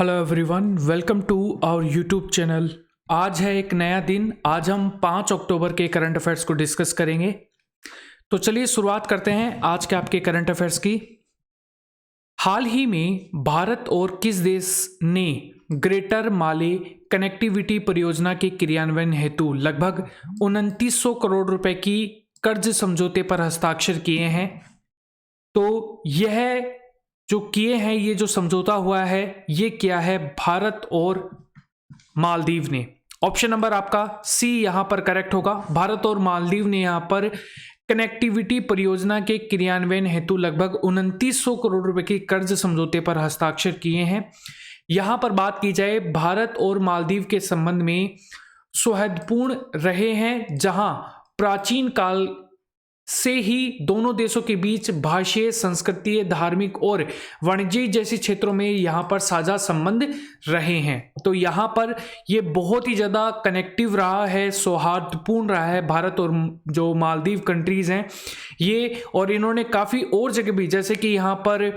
Hello everyone, welcome to our YouTube channel. आज है एक नया दिन। आज हम 5 अक्टूबर के करंट अफेयर्स को डिस्कस करेंगे। तो चलिए शुरुआत करते हैं आज के आपके करंट अफेयर्स की। हाल ही में भारत और किस देश ने ग्रेटर माले कनेक्टिविटी परियोजना के क्रियान्वयन हेतु लगभग 2900 करोड़ रुपए की कर्ज समझौते पर हस्ताक्षर किए हैं? तो यह जो किए हैं, ये जो समझौता हुआ है, ये क्या है? भारत और मालदीव ने। ऑप्शन नंबर आपका सी यहां पर करेक्ट होगा। भारत और मालदीव ने यहां पर कनेक्टिविटी परियोजना के क्रियान्वयन हेतु लगभग 2900 करोड़ रुपए के कर्ज समझौते पर हस्ताक्षर किए हैं। यहां पर बात की जाए, भारत और मालदीव के संबंध में सौहार्दपूर्ण रहे हैं, जहां प्राचीन काल से ही दोनों देशों के बीच भाषीय, संस्कृतीय, धार्मिक और वाणिज्य जैसे क्षेत्रों में यहां पर साझा संबंध रहे हैं। तो यहां पर ये बहुत ही ज्यादा कनेक्टिव रहा है, सौहार्दपूर्ण रहा है भारत और जो मालदीव कंट्रीज हैं ये। और इन्होंने काफी और जगह भी, जैसे कि यहां पर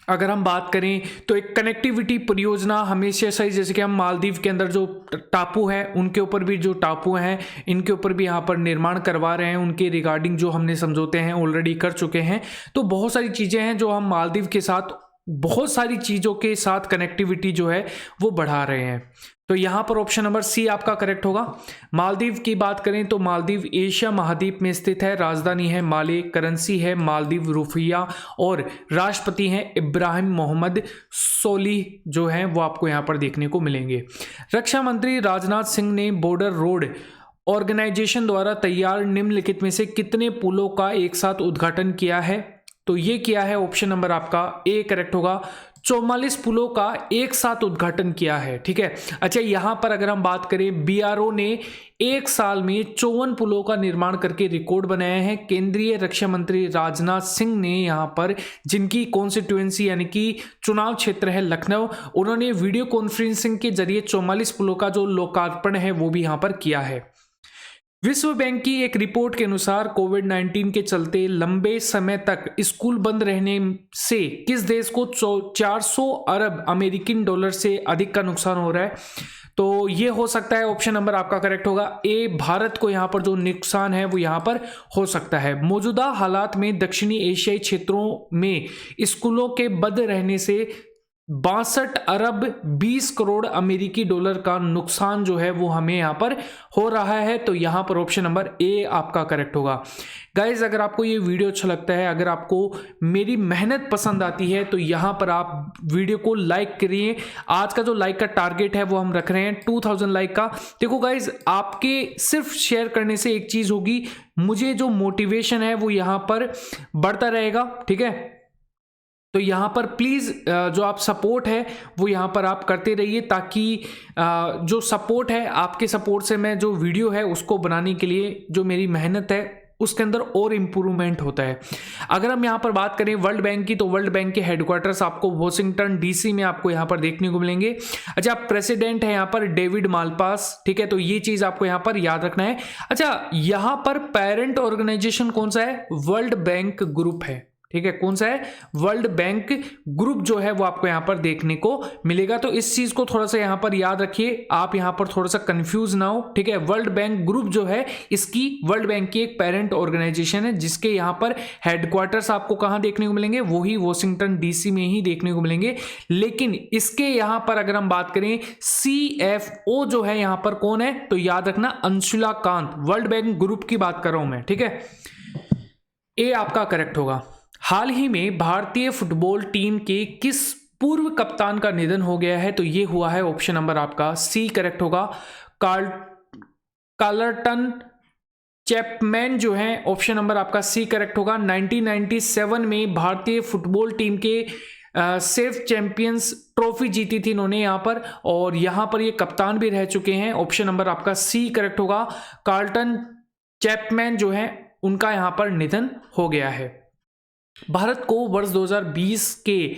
अगर हम बात करें तो एक कनेक्टिविटी परियोजना हमेशा से, जैसे कि हम मालदीव के अंदर जो टापू है, उनके ऊपर भी जो टापू हैं, इनके ऊपर भी यहाँ पर निर्माण करवा रहे हैं। उनके रिगार्डिंग जो हमने समझौते हैं ऑलरेडी कर चुके हैं। तो बहुत सारी चीज़ें हैं जो हम मालदीव के साथ, बहुत सारी चीज़ों के साथ कनेक्टिविटी जो है वो बढ़ा रहे हैं। तो यहाँ पर ऑप्शन नंबर सी आपका करेक्ट होगा। मालदीव की बात करें तो मालदीव एशिया महाद्वीप में स्थित है। राजधानी है माले, करेंसी है मालदीव रुपया और राष्ट्रपति हैं इब्राहिम मोहम्मद सोलिह जो हैं वो आपको यहाँ पर देखने को मिलेंगे। रक्षा मंत्री राजनाथ सिंह ने बॉर्डर रोड ऑर्गेनाइजेशन द्वारा तैयार निम्नलिखित में से कितने पुलों का एक साथ उद्घाटन किया है? तो ये किया है, ऑप्शन नंबर आपका ए करेक्ट होगा। 44 पुलों का एक साथ उद्घाटन किया है। ठीक है। अच्छा, यहां पर अगर हम बात करें, बीआरओ ने एक साल में 54 पुलों का निर्माण करके रिकॉर्ड बनाया है। केंद्रीय रक्षा मंत्री राजनाथ सिंह ने यहां पर, जिनकी कॉन्स्टिट्यूएंसी यानी कि चुनाव क्षेत्र है लखनऊ, उन्होंने वीडियो कॉन्फ्रेंसिंग के जरिए 44 पुलों का जो लोकार्पण है वो भी यहां पर किया है। विश्व बैंक की एक रिपोर्ट के अनुसार कोविड-19 के चलते लंबे समय तक स्कूल बंद रहने से किस देश को 400 अरब अमेरिकन डॉलर से अधिक का नुकसान हो रहा है? तो ये हो सकता है, ऑप्शन नंबर आपका करेक्ट होगा ए, भारत को यहाँ पर जो नुकसान है वो यहाँ पर हो सकता है। मौजूदा हालात में दक्षिणी एशियाई क्षेत्रों में स्कूलों के बंद रहने से 62 अरब 20 करोड़ अमेरिकी डॉलर का नुकसान जो है वो हमें यहाँ पर हो रहा है। तो यहाँ पर ऑप्शन नंबर ए आपका करेक्ट होगा। गाइज, अगर आपको ये वीडियो अच्छा लगता है, अगर आपको मेरी मेहनत पसंद आती है, तो यहाँ पर आप वीडियो को लाइक करिए। आज का जो लाइक का टारगेट है वो हम रख रहे हैं 2000 लाइक का। देखो गाइज, आपके सिर्फ शेयर करने से एक चीज होगी, मुझे जो मोटिवेशन है वो यहाँ पर बढ़ता रहेगा। ठीक है। तो यहाँ पर प्लीज़ जो आप सपोर्ट है वो यहाँ पर आप करते रहिए, ताकि जो सपोर्ट है, आपके सपोर्ट से मैं जो वीडियो है उसको बनाने के लिए जो मेरी मेहनत है उसके अंदर और इम्प्रूवमेंट होता है। अगर हम यहाँ पर बात करें वर्ल्ड बैंक की, तो वर्ल्ड बैंक के हेडक्वार्टर्स आपको वॉशिंगटन डीसी में आपको यहाँ पर देखने को मिलेंगे। अच्छा, प्रेसिडेंट है यहाँ पर डेविड मालपास। ठीक है, तो ये चीज़ आपको यहाँ पर याद रखना है। अच्छा, यहाँ पर पेरेंट ऑर्गेनाइजेशन कौन सा है? वर्ल्ड बैंक ग्रुप है। ठीक है, कौन सा है? वर्ल्ड बैंक ग्रुप जो है वो आपको यहां पर देखने को मिलेगा। तो इस चीज को थोड़ा सा यहां पर याद रखिए, आप यहां पर थोड़ा सा कंफ्यूज ना हो। ठीक है, वर्ल्ड बैंक ग्रुप जो है, इसकी वर्ल्ड बैंक की एक पेरेंट ऑर्गेनाइजेशन है, जिसके यहां पर हेडक्वार्टर्स आपको कहां देखने को मिलेंगे? वही वॉशिंगटन डीसी में ही देखने को मिलेंगे। लेकिन इसके यहां पर अगर हम बात करें, सीएफओ जो है यहां पर कौन है? तो याद रखना, Anshula Kant. World bank group की बात कर रहा हूं मैं। ठीक है, ए आपका करेक्ट होगा। हाल ही में भारतीय फुटबॉल टीम के किस पूर्व कप्तान का निधन हो गया है? तो ये हुआ है, ऑप्शन नंबर आपका सी करेक्ट होगा। कार्लटन चैपमैन जो है, ऑप्शन नंबर आपका सी करेक्ट होगा। 1997 में भारतीय फुटबॉल टीम के सेफ चैंपियंस ट्रॉफी जीती थी इन्होंने यहाँ पर, और यहाँ पर ये कप्तान भी रह चुके हैं। ऑप्शन नंबर आपका सी करेक्ट होगा। कार्लटन चैपमैन जो है उनका यहाँ पर निधन हो गया है। भारत को वर्ष 2020 के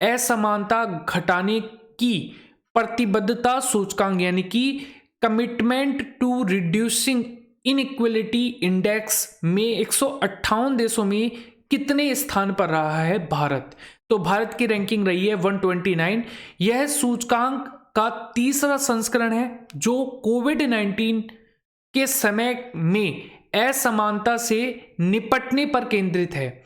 असमानता घटाने की प्रतिबद्धता सूचकांक यानी कि commitment to reducing inequality index में 158 देशों में कितने स्थान पर रहा है भारत? तो भारत की रैंकिंग रही है 129। यह सूचकांक का तीसरा संस्करण है जो कोविड-19 के समय में असमानता से निपटने पर केंद्रित है।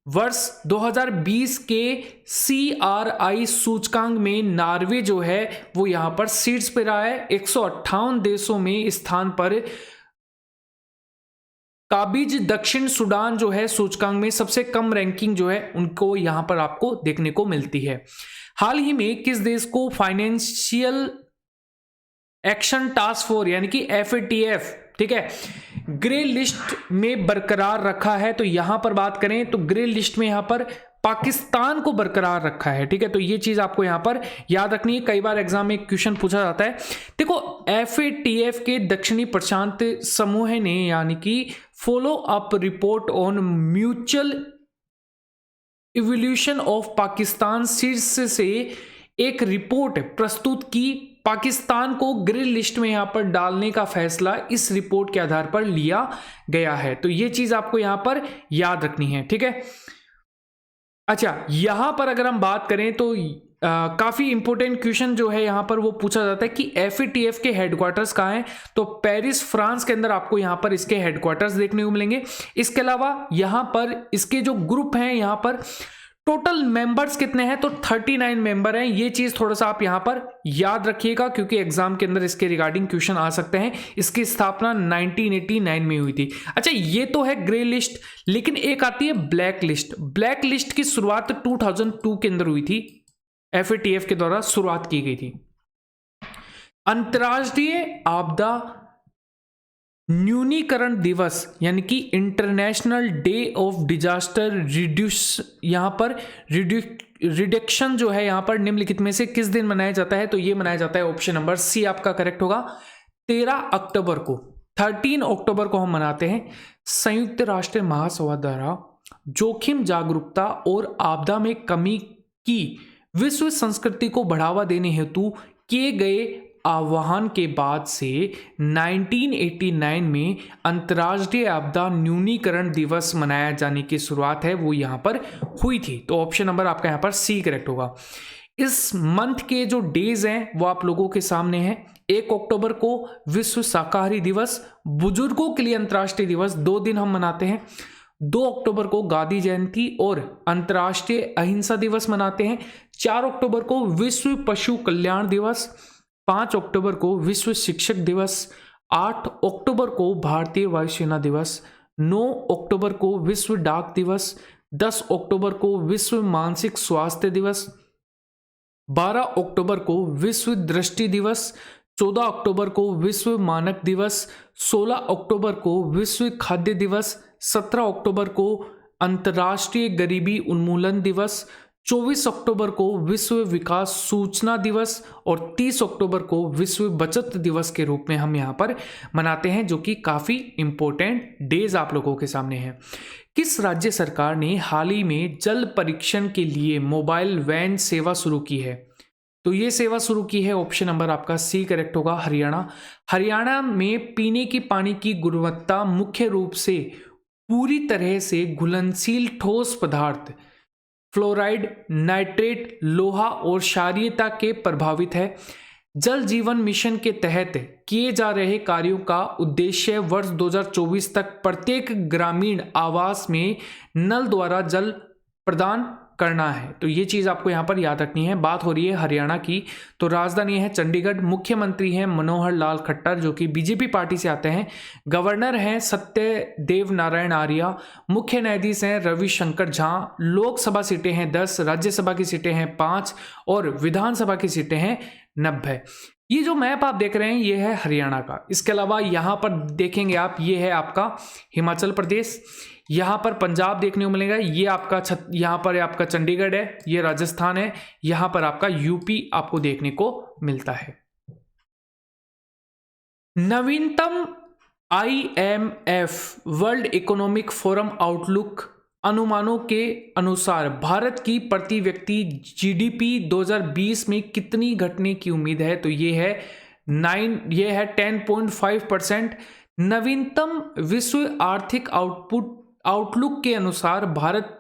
वर्ष 2020 के CRI सूचकांक में नॉर्वे जो है वो यहां पर सीट्स पे रहा है। 158 देशों में स्थान पर काबिज दक्षिण सूडान जो है सूचकांक में सबसे कम रैंकिंग जो है उनको यहां पर आपको देखने को मिलती है। हाल ही में किस देश को फाइनेंशियल एक्शन टास्क फोर्स यानी कि FATF, ठीक है, ग्रे लिस्ट में बरकरार रखा है? तो यहां पर बात करें तो ग्रे लिस्ट में यहां पर पाकिस्तान को बरकरार रखा है। ठीक है, तो ये चीज आपको यहां पर याद रखनी है, कई बार एग्जाम में क्वेश्चन पूछा जाता है। देखो, FATF के दक्षिणी प्रशांत समूह ने यानी कि follow up report on mutual evolution of Pakistan शीर्ष से एक रिपोर्ट प्रस्तुत की। पाकिस्तान को ग्रे लिस्ट में यहां पर डालने का फैसला इस रिपोर्ट के आधार पर लिया गया है। तो यह चीज आपको यहां पर याद रखनी है। ठीक है, अच्छा, यहां पर अगर हम बात करें तो काफी इंपॉर्टेंट क्वेश्चन जो है यहां पर वो पूछा जाता है कि FATF के हेडक्वार्टर्स कहां हैं? तो पेरिस फ्रांस के अंदर आपको यहां पर इसके हेडक्वार्टर्स देखने को मिलेंगे। इसके अलावा यहां पर इसके जो ग्रुप हैं, यहां पर टोटल मेंबर्स कितने हैं? तो 39 मेंबर हैं। ये चीज थोड़ा सा आप यहां पर याद रखिएगा क्योंकि एग्जाम के अंदर इसके रिगार्डिंग क्वेश्चन आ सकते हैं। इसकी स्थापना 1989 में हुई थी। अच्छा, ये तो है ग्रे लिस्ट, लेकिन एक आती है ब्लैक लिस्ट। ब्लैक लिस्ट की शुरुआत 2002 के अंदर हुई थी, FATF के द्वारा शुरुआत की गई थी। अंतर्राष्ट्रीय आपदा न्यूनीकरण दिवस यानी कि international day of disaster reduction जो है यहां पर निम्नलिखित में से किस दिन मनाया जाता है? तो ये मनाया जाता है, ऑप्शन नंबर C आपका करेक्ट होगा, 13 अक्टूबर को। 13 अक्टूबर को हम मनाते हैं। संयुक्त राष्ट्र महासभा द्वारा जोखिम जागरूकता और आपदा में कमी की विश्व संस्कृति को बढ़ावा देने हेतु किए गए आह्वान के बाद से 1989 में अंतर्राष्ट्रीय आपदा न्यूनीकरण दिवस मनाया जाने की शुरुआत है वो यहां पर हुई थी। तो ऑप्शन नंबर आपका यहां पर C करेक्ट होगा। इस मंथ के जो डेज हैं वो आप लोगों के सामने हैं। 1 अक्टूबर को विश्व शाकाहारी दिवस, बुजुर्गों के लिए अंतर्राष्ट्रीय दिवस 2 दिन हम मनाते हैं। 2 अक्टूबर को गांधी जयंती और अंतर्राष्ट्रीय अहिंसा दिवस मनाते हैं। 4 अक्टूबर को विश्व पशु कल्याण दिवस, 5 अक्टूबर को विश्व शिक्षक दिवस, 8 अक्टूबर को भारतीय वायुसेना दिवस, 9 अक्टूबर को विश्व डाक दिवस, 10 अक्टूबर को विश्व मानसिक स्वास्थ्य दिवस, 12 अक्टूबर को विश्व दृष्टि दिवस, 14 अक्टूबर को विश्व मानक दिवस, 16 अक्टूबर को विश्व खाद्य दिवस, 17 अक्टूबर को अंतर्राष्ट्रीय गरीबी उन्मूलन दिवस, 24 अक्टूबर को विश्व विकास सूचना दिवस और 30 अक्टूबर को विश्व बचत दिवस के रूप में हम यहाँ पर मनाते हैं, जो कि काफ़ी इम्पोर्टेंट डेज आप लोगों के सामने हैं। किस राज्य सरकार ने हाल ही में जल परीक्षण के लिए मोबाइल वैन सेवा शुरू की है? तो ये सेवा शुरू की है, ऑप्शन नंबर आपका C करेक्ट होगा, हरियाणा। हरियाणा में पीने की पानी की गुणवत्ता मुख्य रूप से पूरी तरह से घुलनशील ठोस पदार्थ, फ्लोराइड, नाइट्रेट, लोहा और क्षारीयता के प्रभावित है। जल जीवन मिशन के तहत किए जा रहे कार्यों का उद्देश्य वर्ष 2024 तक प्रत्येक ग्रामीण आवास में नल द्वारा जल प्रदान करना है। तो ये चीज आपको यहाँ पर याद रखनी है। बात हो रही है हरियाणा की, तो राजधानी है चंडीगढ़, मुख्यमंत्री हैं मनोहर लाल खट्टर जो कि BJP पार्टी से आते हैं, गवर्नर हैं सत्यदेव नारायण आर्य, मुख्य न्यायाधीश हैं रविशंकर झा, लोकसभा सीटें हैं 10, राज्यसभा की सीटें हैं 5 और विधानसभा की सीटें हैं 90। ये जो मैप आप देख रहे हैं ये है हरियाणा का। इसके अलावा यहाँ पर देखेंगे आप, ये है आपका हिमाचल प्रदेश, यहाँ पर पंजाब देखने को मिलेगा, ये आपका यहाँ पर आपका चंडीगढ़ है, ये राजस्थान है, यहाँ पर आपका UP आपको देखने को मिलता है। नवीनतम IMF world economic forum outlook अनुमानों के अनुसार भारत की प्रति व्यक्ति GDP 2020 में कितनी घटने की उम्मीद है? तो ये है 10.5%। नवीनतम विश्व आर्थिक आउटलुक के अनुसार भारत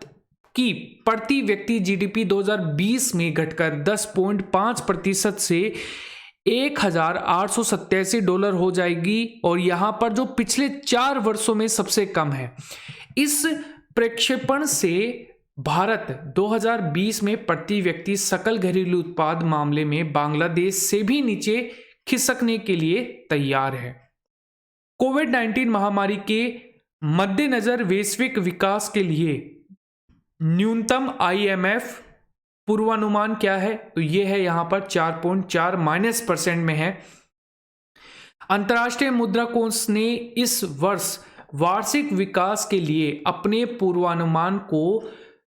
कि प्रति व्यक्ति जीडीपी 2020 में घटकर 10.5% से $1,887 हो जाएगी और यहां पर जो पिछले 4 वर्षों में सबसे कम है। इस प्रक्षेपण से भारत 2020 में प्रति व्यक्ति सकल घरेलू उत्पाद मामले में बांग्लादेश से भी नीचे खिसकने के लिए तैयार है। कोविड-19 महामारी के मद्देनजर वैश्विक विकास के लिए न्यूनतम IMF पूर्वानुमान क्या है, तो यह है यहां पर 4.4% में है। अंतर्राष्ट्रीय मुद्रा कोष ने इस वर्ष वार्षिक विकास के लिए अपने पूर्वानुमान को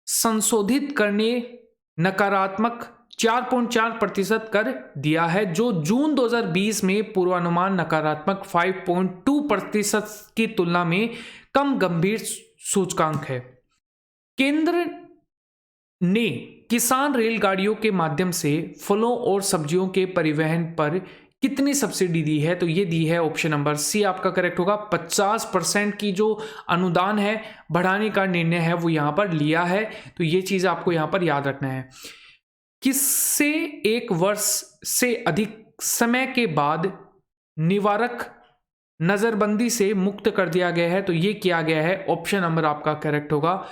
संशोधित करने नकारात्मक 4.4% कर दिया है, जो जून 2020 में पूर्वानुमान नकारात्मक 5.2% की तुलना में कम गंभीर सूचकांक है। केंद्र ने किसान रेलगाड़ियों के माध्यम से फलों और सब्जियों के परिवहन पर कितनी सब्सिडी दी है, तो ये दी है ऑप्शन नंबर सी आपका करेक्ट होगा। 50% की जो अनुदान है बढ़ाने का निर्णय है वो यहाँ पर लिया है, तो ये चीज़ आपको यहाँ पर याद रखना है। किससे 1 वर्ष से अधिक समय के बाद निवारक नज़रबंदी से मुक्त कर दिया गया है, तो ये किया गया है ऑप्शन नंबर आपका करेक्ट होगा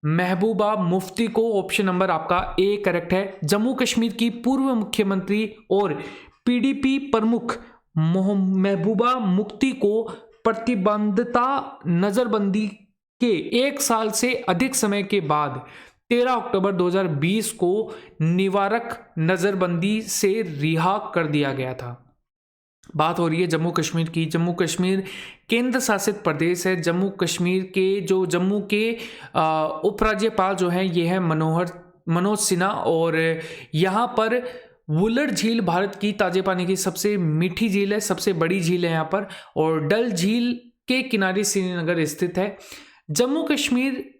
महबूबा मुफ्ती को। ऑप्शन नंबर आपका ए करेक्ट है। जम्मू कश्मीर की पूर्व मुख्यमंत्री और PDP प्रमुख महबूबा मुफ्ती को प्रतिबंधिता नजरबंदी के 1 साल से अधिक समय के बाद 13 अक्टूबर 2020 को निवारक नजरबंदी से रिहा कर दिया गया था। बात हो रही है जम्मू कश्मीर की। जम्मू कश्मीर केंद्र शासित प्रदेश है। जम्मू कश्मीर के जो जम्मू के उपराज्यपाल जो हैं ये है मनोज सिन्हा, और यहाँ पर वुलर झील भारत की ताजे पानी की सबसे मीठी झील है, सबसे बड़ी झील है यहाँ पर, और डल झील के किनारे श्रीनगर स्थित है। जम्मू कश्मीर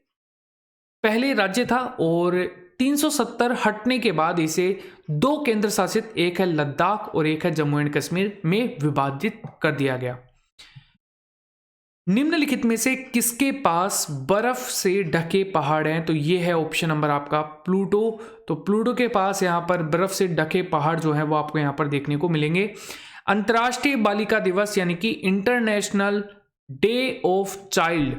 पहले राज्य था और 370 हटने के बाद इसे 2 केंद्र शासित, एक है लद्दाख और एक है जम्मू एंड कश्मीर में विभाजित कर दिया गया। निम्नलिखित में से किसके पास बर्फ से ढके पहाड़ हैं, तो ये है ऑप्शन नंबर आपका प्लूटो। तो प्लूटो के पास यहाँ पर बर्फ से ढके पहाड़ जो है वो आपको यहाँ पर देखने को मिलेंगे। अंतर्राष्ट्रीय बालिका दिवस यानी कि इंटरनेशनल डे ऑफ चाइल्ड,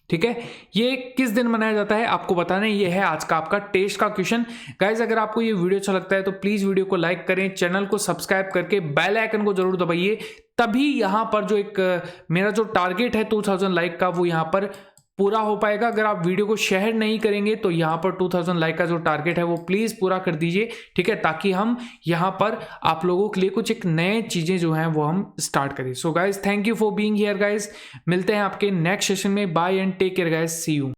ठीक है, ये किस दिन मनाया जाता है आपको बताना है। ये है आज का आपका टेस्ट का क्वेश्चन। गाइज अगर आपको ये वीडियो अच्छा लगता है तो प्लीज वीडियो को लाइक करें, चैनल को सब्सक्राइब करके बेल आइकन को जरूर दबाइए, तभी यहाँ पर जो एक मेरा जो टारगेट है 2000 लाइक का वो यहाँ पर पूरा हो पाएगा। अगर आप वीडियो को शेयर नहीं करेंगे तो यहाँ पर 2000 लाइक का जो टारगेट है वो प्लीज पूरा कर दीजिए, ठीक है, ताकि हम यहाँ पर आप लोगों के लिए कुछ एक नए चीजें जो हैं वो हम स्टार्ट करें। So guys thank you for being here guys. मिलते हैं आपके नेक्स्ट सेशन में। Bye and take care guys, see you.